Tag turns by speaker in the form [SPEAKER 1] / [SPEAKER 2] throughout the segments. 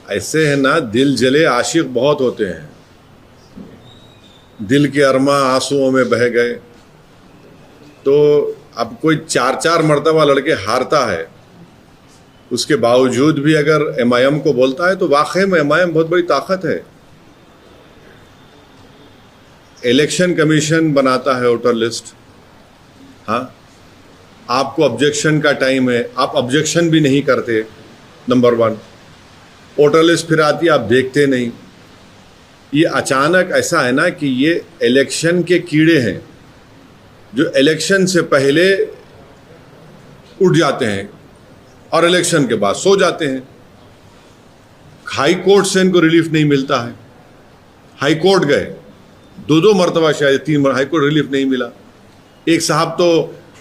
[SPEAKER 1] ऐसे है ना, दिल जले आशिक बहुत होते हैं, दिल के अरमा आंसुओं में बह गए। तो अब कोई 4-4 मरतबा लड़के हारता है, उसके बावजूद भी अगर एमआईएम को बोलता है तो वाकई में एमआईएम बहुत बड़ी ताकत है। इलेक्शन कमीशन बनाता है वोटर लिस्ट, हाँ, आपको ऑब्जेक्शन का टाइम है, आप ऑब्जेक्शन भी नहीं करते, नंबर 1। वोटर लिस्ट फिर आती है, आप देखते नहीं। ये अचानक ऐसा है ना कि ये इलेक्शन के कीड़े हैं जो इलेक्शन से पहले उठ जाते हैं और इलेक्शन के बाद सो जाते हैं। हाई कोर्ट से इनको रिलीफ नहीं मिलता है, हाई कोर्ट गए 2-2 मरतबा, शायद 3 हाई कोर्ट रिलीफ नहीं मिला। एक साहब तो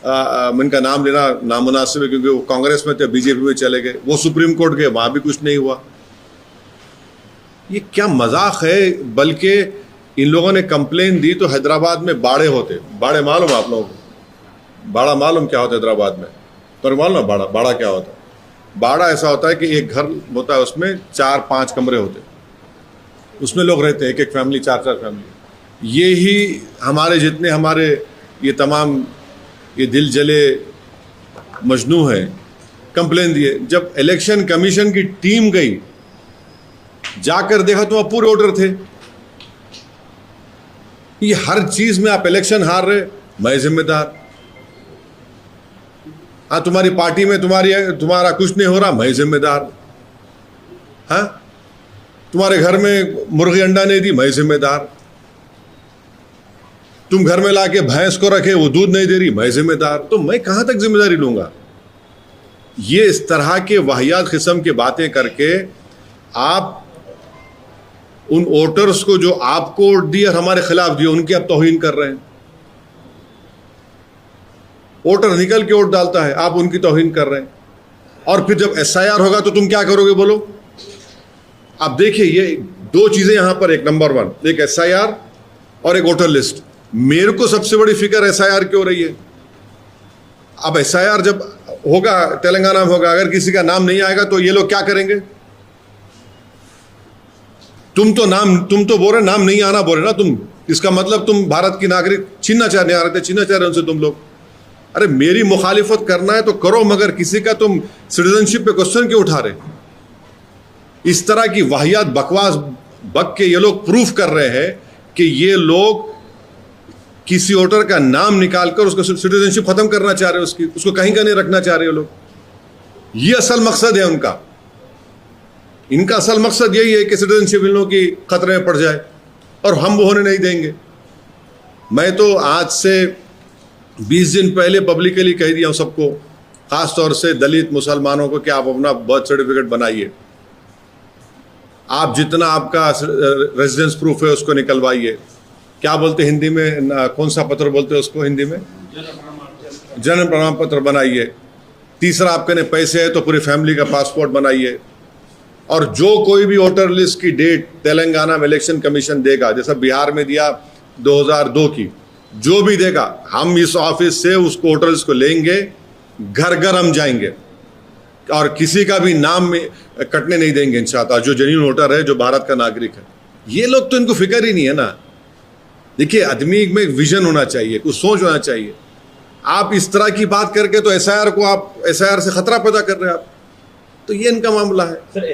[SPEAKER 1] इनका नाम लेना नामुनासिब है क्योंकि वो कांग्रेस में थे, बीजेपी में चले गए, वो सुप्रीम कोर्ट गए, वहाँ भी कुछ नहीं हुआ। ये क्या मजाक है। बल्कि इन लोगों ने कंप्लेन दी तो हैदराबाद में बाड़े होते, बाड़े मालूम आप लोगों को? बाड़ा मालूम क्या होता है हैदराबाद में? तो मालूम ना बाड़ा क्या होता है? बाड़ा ऐसा होता है कि एक घर होता है, उसमें 4-5 कमरे होते, उसमें लोग रहते हैं, एक फैमिली, 4-4 फैमिली। ये ही हमारे जितने हमारे ये तमाम ये दिल जले मजनू हैं, कंप्लेन दिए। जब इलेक्शन कमीशन की टीम गई, जाकर देखा तो वहां पूरे वोटर थे। ये हर चीज में आप इलेक्शन हार रहे, मैं जिम्मेदार। हाँ, तुम्हारी पार्टी में तुम्हारा कुछ नहीं हो रहा, मैं जिम्मेदार। हाँ, तुम्हारे घर में मुर्गी अंडा नहीं दी, मैं जिम्मेदार। तुम घर में लाके भैंस को रखे, वो दूध नहीं दे रही, मैं जिम्मेदार। तो मैं कहां तक जिम्मेदारी लूंगा? ये इस तरह के वाहियात किस्म की बातें करके आप उन वोटर्स को जो आपको वोट दिए और हमारे खिलाफ दिए, उनकी आप तौहीन कर रहे हैं। वोटर निकल के वोट डालता है, आप उनकी तौहीन कर रहे हैं। और फिर जब एसआईआर होगा तो तुम क्या करोगे बोलो? आप देखिए, ये 2 चीजें यहां पर, एक नंबर 1 एक एसआईआर और एक वोटर लिस्ट। मेरे को सबसे बड़ी फिक्र एसआईआर की हो रही है। अब एसआईआर जब होगा, तेलंगाना में होगा, अगर किसी का नाम नहीं आएगा तो ये लोग क्या करेंगे? तुम तो बोल रहे नाम नहीं आना बोल रहे ना तुम, इसका मतलब तुम भारत की नागरिक छीनना चाह रहे उनसे तुम लोग। अरे मेरी मुखालिफत करना है तो करो, मगर किसी का तुम सिटीजनशिप पे क्वेश्चन क्यों उठा रहे? इस तरह की वाहियात बकवास बक के ये लोग प्रूफ कर रहे हैं कि ये लोग किसी वोटर का नाम निकालकर उसको सिटीजनशिप खत्म करना चाह रहे हैं, उसको कहीं का नहीं रखना चाह रहे हैं लोग। ये असल मकसद है उनका। इनका असल मकसद यही है कि सिटीजनशिप इन लोगों की खतरे में पड़ जाए और हम वो होने नहीं देंगे। मैं तो आज से 20 दिन पहले पब्लिकली कह दिया हूं सबको, खास तौर से दलित मुसलमानों को, कि आप अपना बर्थ सर्टिफिकेट बनाइए। आप जितना आपका रेजिडेंस प्रूफ है उसको निकलवाइए। क्या बोलते हिंदी में, कौन सा पत्र बोलते हैं उसको हिंदी में? जन्म प्रमाण पत्र बनाइए। तीसरा, आपके ने पैसे है तो पूरी फैमिली का पासपोर्ट बनाइए। और जो कोई भी वोटर लिस्ट की डेट तेलंगाना में इलेक्शन कमीशन देगा, जैसा बिहार में दिया 2002 की, जो भी देगा, हम इस ऑफिस से उस वोटर लिस्ट को लेंगे, घर घर हम जाएंगे और किसी का भी नाम में कटने नहीं देंगे इंशाअल्लाह, जो जेन्युइन वोटर है, जो भारत का नागरिक है। ये लोग तो इनको फिक्र ही नहीं है ना। देखिए, आदमी में एक विजन होना चाहिए, कुछ सोच होना चाहिए। आप इस तरह की बात करके तो एसआईआर से खतरा पैदा कर रहे हैं आप। तो ये इनका मामला है।